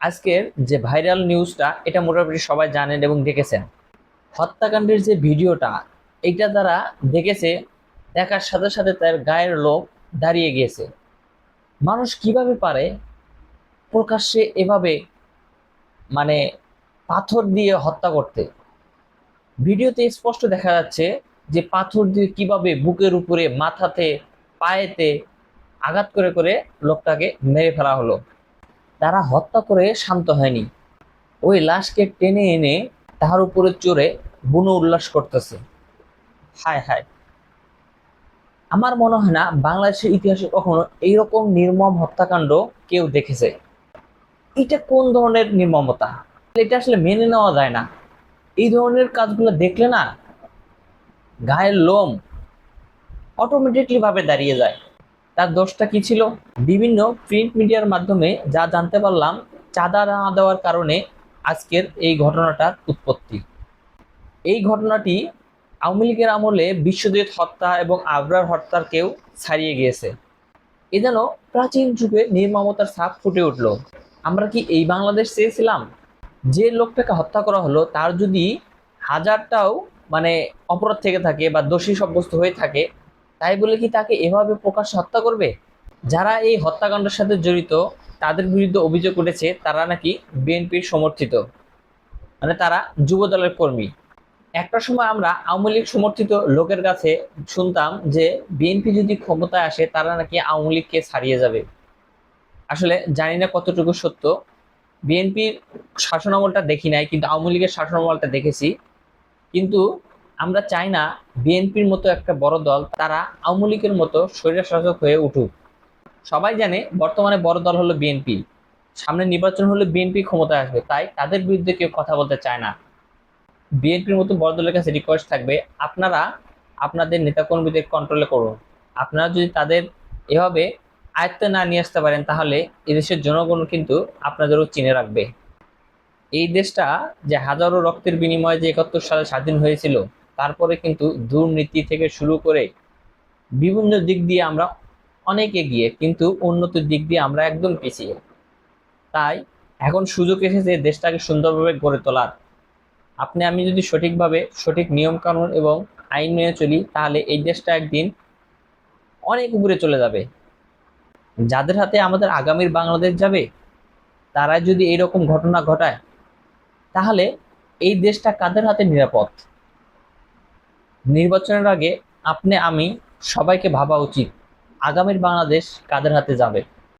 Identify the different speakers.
Speaker 1: আজকের যে ভাইরাল নিউজটা এটা মোটামুটি সবাই জানেন এবং দেখেছেন। হত্যাকাণ্ডের যে ভিডিওটা এইটা যারা দেখেছে, দেখার সাথে সাথে তার গায়ের লোম দাঁড়িয়ে গিয়েছে। মানুষ কিভাবে পারে প্রকাশ্যে এভাবে মানে পাথর দিয়ে হত্যা করতে? ভিডিওতে স্পষ্ট দেখা যাচ্ছে যে পাথর দিয়ে কিভাবে বুকের উপরে, মাথাতে, পায়েতে আঘাত করে করে লোকটাকে মেরে ফেলা হলো। তারা হত্যা করে শান্ত হয়নি, ওই লাশকে টেনে এনে তাহার উপরে চড়ে বুনো উল্লাস করতেছে। হায় হায়, আমার মনে হয় না বাংলাদেশের ইতিহাসে কখনো এইরকম নির্মম হত্যাকাণ্ড কেউ দেখেছে। এটা কোন ধরনের নির্মমতা? এটা আসলে মেনে নেওয়া যায় না। এই ধরনের কাজগুলো দেখলে না গায়ের লোম অটোমেটিকলি ভাবে দাঁড়িয়ে যায়। তার দোষটা কি ছিল? বিভিন্ন প্রিন্ট মিডিয়ার মাধ্যমে যা জানতে পারলাম, চাঁদা না দেওয়ার কারণে আজকের এই ঘটনাটার উৎপত্তি। এই ঘটনাটি আওয়ামী লীগের আমলে বিশ্বজিৎ হত্যা এবং আবরার হত্যাকেও ছাড়িয়ে গিয়েছে। এ যেন প্রাচীন যুগে নির্মমতার ছাপ ফুটে উঠল। আমরা কি এই বাংলাদেশ চেয়েছিলাম? যে লোকটাকে হত্যা করা হলো তার যদি হাজারটাও অপরাধ থেকে থাকে বা দোষী সাব্যস্ত হয়ে থাকে, তাই বলে কি তাকে এভাবে প্রকাশ্যে হত্যা করবে? যারা এই হত্যাকাণ্ডের সাথে জড়িত তাদের বিরুদ্ধে অভিযোগ উঠেছে তারা নাকি বিএনপির সমর্থিত, তারা যুব দলের কর্মী। একটা সময় আমরা আওয়ামী লীগ সমর্থিত লোকের কাছে শুনতাম যে বিএনপি যদি ক্ষমতায় আসে তারা নাকি আওয়ামী লীগকে ছাড়িয়ে যাবে। আসলে জানি না কতটুকু সত্য। বিএনপির শাসনামলটা দেখি নাই, কিন্তু আওয়ামী লীগের শাসনামলটা দেখেছি। কিন্তু আমরা চাই না বিএনপির মতো একটা বড় দল তারা আওয়ামী লীগের মতো স্বৈরশাসক হয়ে উঠুক। সবাই জানে বর্তমানে বড় দল হলো বিএনপি, সামনে নির্বাচন হলে বিএনপি ক্ষমতায় আসবে, তাই তাদের বিরুদ্ধে কেউ কথা বলতে চায় না। বিএনপির মতো বড় দলের কাছে রিকোয়েস্ট থাকবে, আপনারা আপনাদের নেতাকর্মীদের কন্ট্রোলে করুন। আপনারা যদি তাদের এভাবে আয়ত্তে না নিয়ে আসতে পারেন তাহলে এদেশের জনগণ কিন্তু আপনাদেরও চিনে রাখবে। এই দেশটা যে হাজারো রক্তের বিনিময়ে যে 71 সালে স্বাধীন হয়েছিল, তারপরে কিন্তু দুর্নীতি থেকে শুরু করে বিভিন্ন দিক দিয়ে আমরা অনেক এগিয়ে, কিন্তু উন্নতির দিক দিয়ে আমরা একদম পিছিয়ে। তাই এখন সুযোগ এসেছে দেশটাকে সুন্দরভাবে গড়ে তোলার। আপনি আমি যদি সঠিকভাবে সঠিক নিয়ম কানুন এবং আইন মেনে চলি তাহলে এই দেশটা একদিন অনেক উপরে চলে যাবে। যাদের হাতে আমাদের আগামীর বাংলাদেশ যাবে, তারা যদি এইরকম ঘটনা ঘটায় তাহলে এই দেশটা কাদের হাতে নিরাপদ? নির্বাচনের আগে আপনি আমি সবাইকে ভাবা উচিত আগামীর বাংলাদেশ কাদের হাতে যাবে।